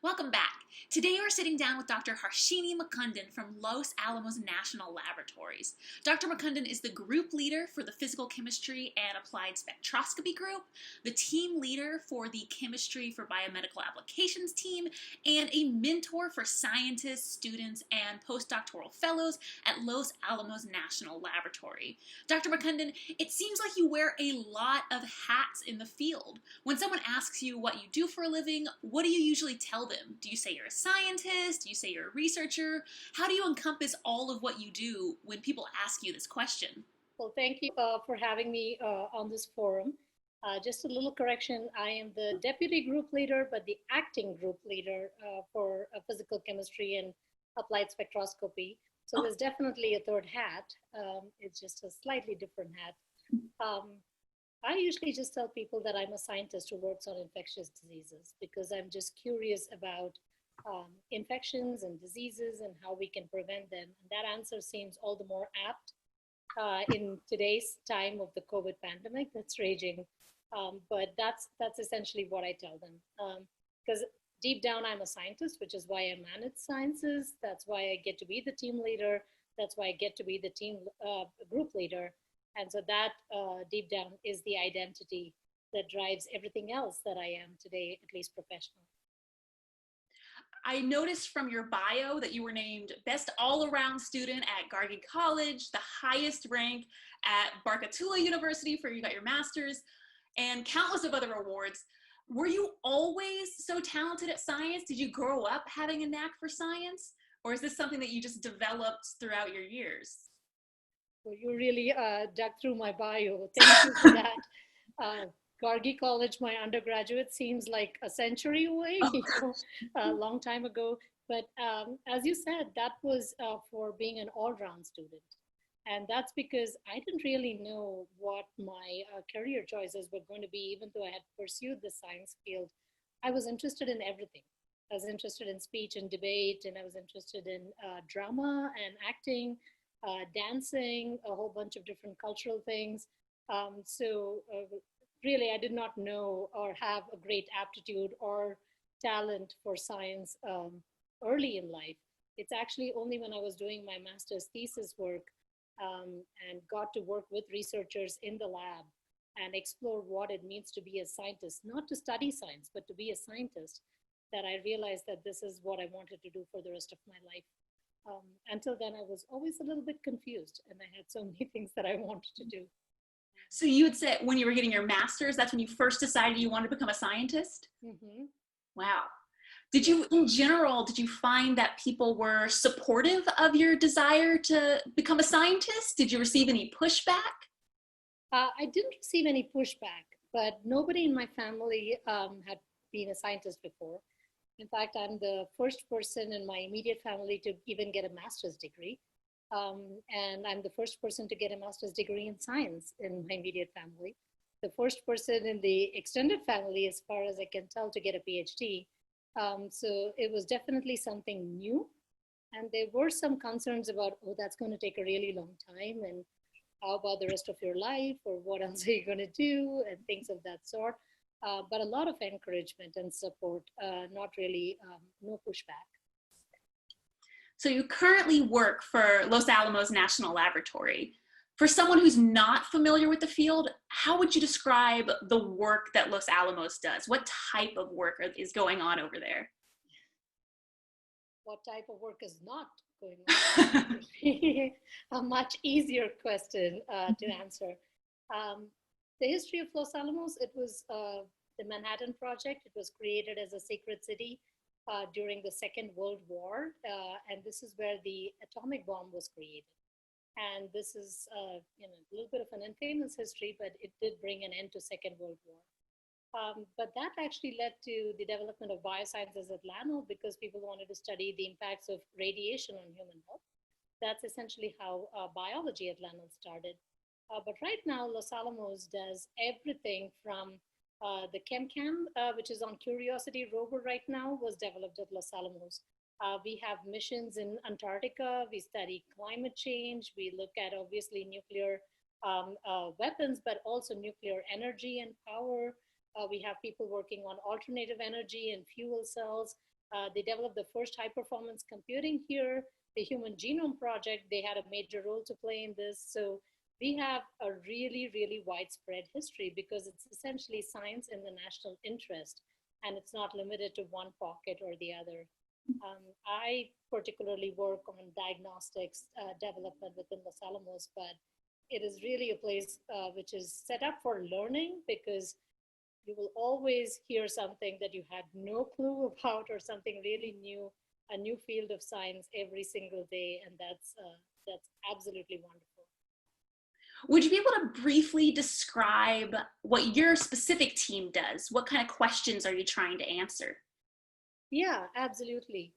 Welcome back. Today we're sitting down with Dr. Harshini Mukundan from Los Alamos National Laboratories. Dr. Mukundan is the group leader for the Physical Chemistry and Applied Spectroscopy group, the team leader for the Chemistry for Biomedical Applications team, and a mentor for scientists, students, and postdoctoral fellows at Los Alamos National Laboratory. Dr. Mukundan, it seems like you wear a lot of hats in the field. When someone asks you what you do for a living, what do you usually tell them? Do you say you're a scientist? Do you say you're a researcher? How do you encompass all of what you do when people ask you this question? Well, thank you for having me on this forum. Just a little correction, I am the deputy group leader, but the acting group leader for physical chemistry and applied spectroscopy. So there's definitely a third hat. It's just a slightly different hat. I usually just tell people that I'm a scientist who works on infectious diseases because I'm just curious about infections and diseases and how we can prevent them. And that answer seems all the more apt in today's time of the COVID pandemic that's raging. But that's essentially what I tell them. Because deep down, I'm a scientist, which is why I manage sciences. That's why I get to be the team leader. That's why I get to be the team group leader. And so that deep down is the identity that drives everything else that I am today, at least professional. I noticed from your bio that you were named Best All-Around Student at Gargi College, the highest rank at Barkatula University for you got your master's, and countless of other awards. Were you always so talented at science? Did you grow up having a knack for science? Or is this something that you just developed throughout your years? Well, you really dug through my bio. Thank you for that. Gargi College, my undergraduate, seems like a century away, a long time ago. But as you said, that was for being an all-round student. And that's because I didn't really know what my career choices were going to be, even though I had pursued the science field. I was interested in everything. I was interested in speech and debate, and I was interested in drama and acting, dancing, a whole bunch of different cultural things. Really, I did not know or have a great aptitude or talent for science early in life. It's actually only when I was doing my master's thesis work and got to work with researchers in the lab and explore what it means to be a scientist, not to study science, but to be a scientist, that I realized that this is what I wanted to do for the rest of my life. Until then, I was always a little bit confused, and I had so many things that I wanted to do. So you would say when you were getting your master's, that's when you first decided you wanted to become a scientist? Mm-hmm. Wow. Did you, in general, did you find that people were supportive of your desire to become a scientist? Did you receive any pushback? I didn't receive any pushback, but nobody in my family had been a scientist before. In fact, I'm the first person in my immediate family to even get a master's degree. And I'm the first person to get a master's degree in science in my immediate family. The first person in the extended family, as far as I can tell, to get a PhD. So it was definitely something new. And there were some concerns about, oh, that's going to take a really long time. And how about the rest of your life? Or what else are you going to do? And things of that sort. But a lot of encouragement and support, not really, no pushback. So you currently work for Los Alamos National Laboratory. For someone who's not familiar with the field, how would you describe the work that Los Alamos does? What type of work is going on over there? What type of work is not going on? A much easier question to answer. The history of Los Alamos, it was the Manhattan Project. It was created as a secret city during the Second World War. And this is where the atomic bomb was created. And this is a little bit of an infamous history, but it did bring an end to Second World War. But that actually led to the development of biosciences at LANO because people wanted to study the impacts of radiation on human health. That's essentially how biology at LANO started. But right now, Los Alamos does everything from the ChemCam, which is on Curiosity rover right now, was developed at Los Alamos. We have missions in Antarctica. We study climate change. We look at obviously nuclear weapons, but also nuclear energy and power. We have people working on alternative energy and fuel cells. They developed the first high performance computing here. The Human Genome Project, they had a major role to play in this. So we have a really, really widespread history because it's essentially science in the national interest, and it's not limited to one pocket or the other. I particularly work on diagnostics development within Los Alamos, but it is really a place which is set up for learning because you will always hear something that you had no clue about or something really new, a new field of science every single day, and that's absolutely wonderful. Would you be able to briefly describe what your specific team does? What kind of questions are you trying to answer? Yeah, absolutely.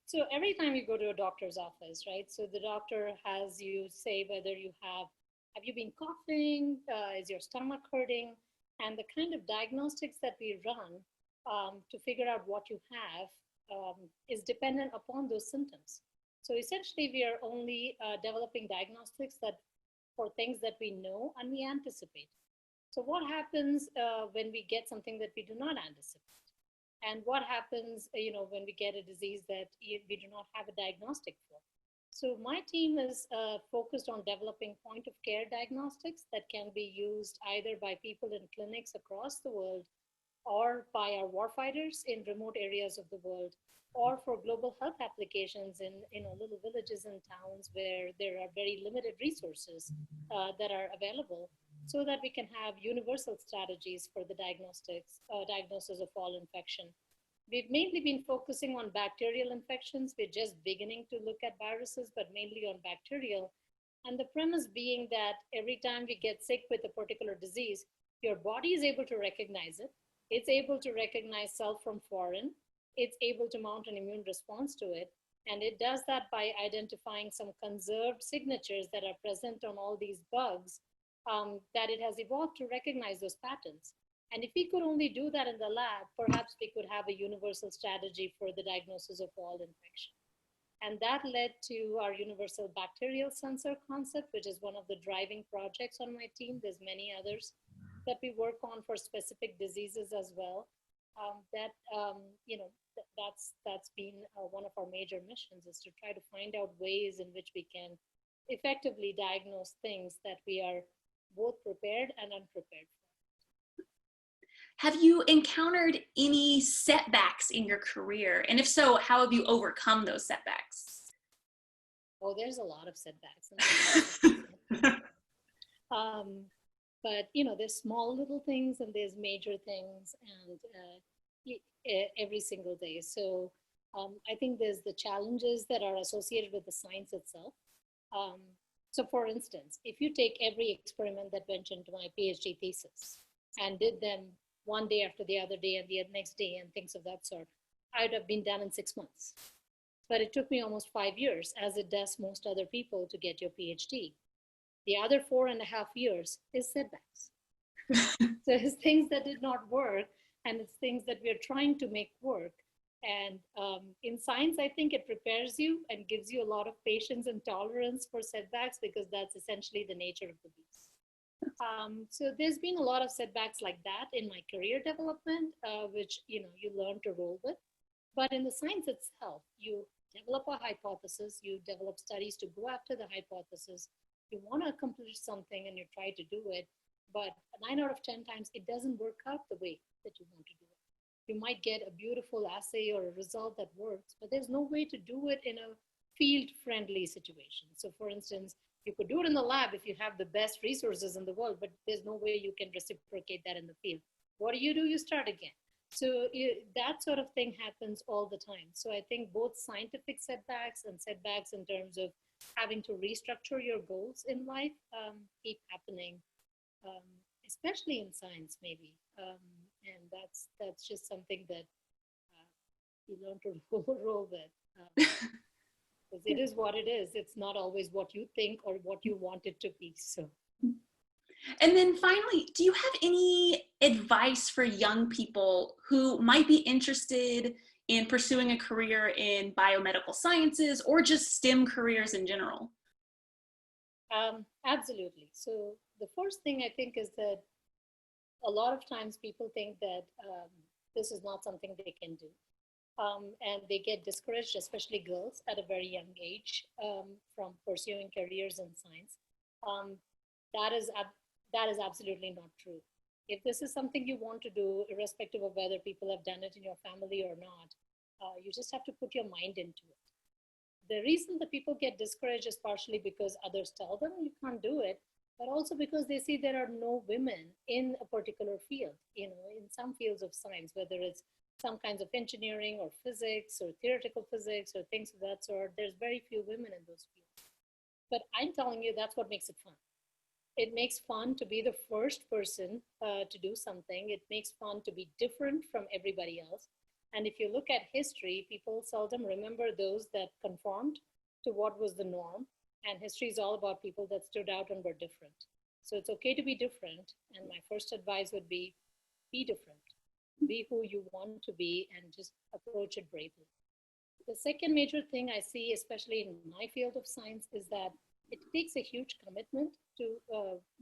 So every time you go to a doctor's office, right? So the doctor has you say whether have you been coughing? Is your stomach hurting? And the kind of diagnostics that we run to figure out what you have is dependent upon those symptoms. So essentially, we are only developing diagnostics that for things that we know and we anticipate. So what happens when we get something that we do not anticipate? And what happens, when we get a disease that we do not have a diagnostic for? So my team is focused on developing point of care diagnostics that can be used either by people in clinics across the world or by our warfighters in remote areas of the world, or for global health applications in little villages and towns where there are very limited resources that are available, so that we can have universal strategies for the diagnosis of all infection. We've mainly been focusing on bacterial infections. We're just beginning to look at viruses, but mainly on bacterial. And the premise being that every time we get sick with a particular disease, your body is able to recognize it. It's able to recognize self from foreign. It's able to mount an immune response to it. And it does that by identifying some conserved signatures that are present on all these bugs that it has evolved to recognize those patterns. And if we could only do that in the lab, perhaps we could have a universal strategy for the diagnosis of all infection. And that led to our universal bacterial sensor concept, which is one of the driving projects on my team. There's many others that we work on for specific diseases as well. That's been one of our major missions, is to try to find out ways in which we can effectively diagnose things that we are both prepared and unprepared for. Have you encountered any setbacks in your career? And if so, how have you overcome those setbacks? Oh, there's a lot of setbacks. But there's small little things and there's major things, and every single day. So I think there's the challenges that are associated with the science itself. So for instance, if you take every experiment that went into my PhD thesis and did them one day after the other day and the next day and things of that sort, I would have been done in 6 months. But it took me almost 5 years, as it does most other people, to get your PhD. The other 4.5 years is setbacks. So it's things that did not work, and it's things that we're trying to make work. And in science, I think it prepares you and gives you a lot of patience and tolerance for setbacks, because that's essentially the nature of the beast. So there's been a lot of setbacks like that in my career development, which you learn to roll with. But in the science itself, you develop a hypothesis, you develop studies to go after the hypothesis, you want to accomplish something and you try to do it, but 9 out of 10 times it doesn't work out the way that you want to do it. You might get a beautiful assay or a result that works, but there's no way to do it in a field-friendly situation. So for instance, you could do it in the lab if you have the best resources in the world, but there's no way you can reciprocate that in the field. What do? You start again. So that sort of thing happens all the time. So I think both scientific setbacks and setbacks in terms of having to restructure your goals in life keep happening, especially in science maybe. And that's just something that you learn to roll with. Because it is what it is. It's not always what you think or what you want it to be. So. And then finally, do you have any advice for young people who might be interested in pursuing a career in biomedical sciences or just STEM careers in general? Absolutely. So the first thing I think is that a lot of times people think that this is not something they can do. and they get discouraged, especially girls, at a very young age from pursuing careers in science. Um, that is that is absolutely not true. If this is something you want to do, irrespective of whether people have done it in your family or not, you just have to put your mind into it. The reason that people get discouraged is partially because others tell them you can't do it, but also because they see there are no women in a particular field. You know, in some fields of science, whether it's some kinds of engineering or physics or theoretical physics or things of that sort, there's very few women in those fields. But I'm telling you, that's what makes it fun. It makes fun to be the first person to do something. It makes fun to be different from everybody else. And if you look at history, people seldom remember those that conformed to what was the norm. And history is all about people that stood out and were different. So it's okay to be different. And my first advice would be different. Be who you want to be and just approach it bravely. The second major thing I see, especially in my field of science, is that it takes a huge commitment to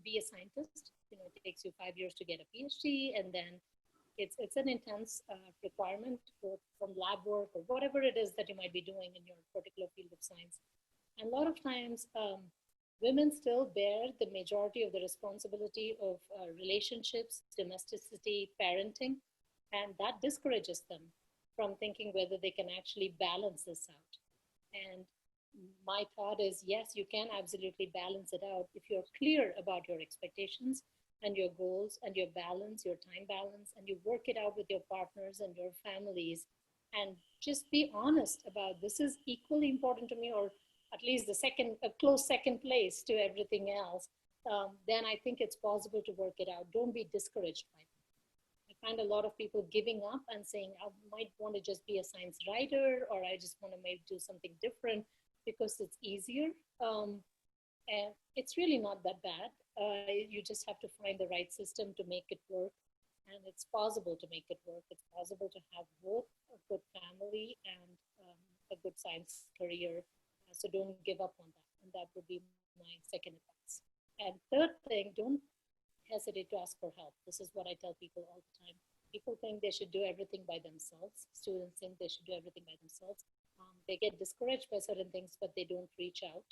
be a scientist. You know, it takes you 5 years to get a PhD, and then it's an intense requirement, both from lab work or whatever it is that you might be doing in your particular field of science. And a lot of times, women still bear the majority of the responsibility of relationships, domesticity, parenting, and that discourages them from thinking whether they can actually balance this out. And my thought is, yes, you can absolutely balance it out if you're clear about your expectations and your goals and your balance, your time balance, and you work it out with your partners and your families, and just be honest about this is equally important to me, or at least a close second place to everything else. Then I think it's possible to work it out. Don't be discouraged by it. I find a lot of people giving up and saying, I might want to just be a science writer, or I just want to maybe do something different because it's easier. And it's really not that bad. You just have to find the right system to make it work. And it's possible to make it work. It's possible to have both a good family and a good science career. So don't give up on that. And that would be my second advice. And third thing, don't hesitate to ask for help. This is what I tell people all the time. People think they should do everything by themselves. Students think they should do everything by themselves. They get discouraged by certain things, but they don't reach out.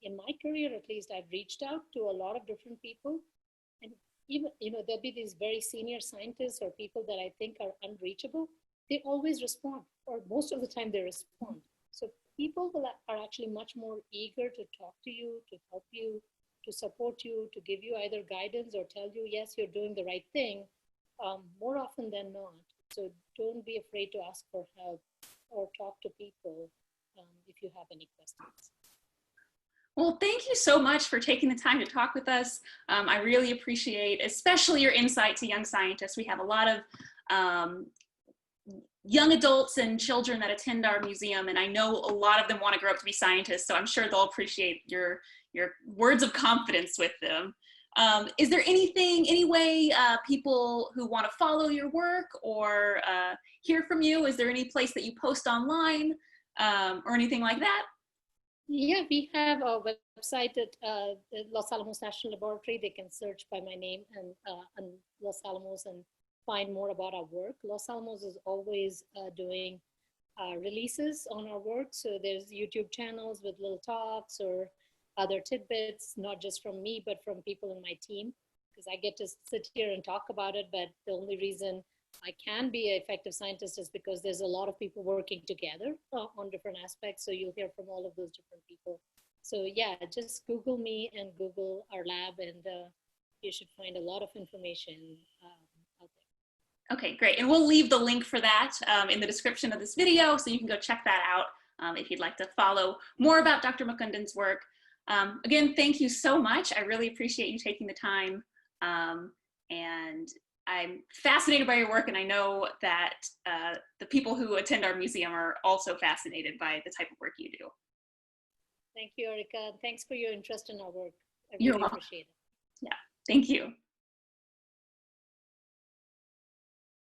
In my career, at least, I've reached out to a lot of different people. And even, there'll be these very senior scientists or people that I think are unreachable. They always respond, or most of the time they respond. So people are actually much more eager to talk to you, to help you, to support you, to give you either guidance or tell you, yes, you're doing the right thing, more often than not. So don't be afraid to ask for help or talk to people if you have any questions. Well, thank you so much for taking the time to talk with us. I really appreciate, especially your insight to young scientists. We have a lot of young adults and children that attend our museum, and I know a lot of them want to grow up to be scientists, so I'm sure they'll appreciate your words of confidence with them. Is there any way people who want to follow your work or hear from you, is there any place that you post online or anything like that? Yeah, we have a website at Los Alamos National Laboratory. They can search by my name and Los Alamos and find more about our work. Los Alamos is always doing releases on our work. So there's YouTube channels with little talks or other tidbits, not just from me, but from people in my team, because I get to sit here and talk about it. But the only reason I can be an effective scientist is because there's a lot of people working together on different aspects. So you'll hear from all of those different people. So yeah, just Google me and Google our lab, and you should find a lot of information out there. Okay, great. And we'll leave the link for that in the description of this video, so you can go check that out if you'd like to follow more about Dr. Mukundan's work. Again, thank you so much. I really appreciate you taking the time. And I'm fascinated by your work, and I know that the people who attend our museum are also fascinated by the type of work you do. Thank you, Erica. Thanks for your interest in our work. I You're really welcome. appreciate it. Yeah, thank you.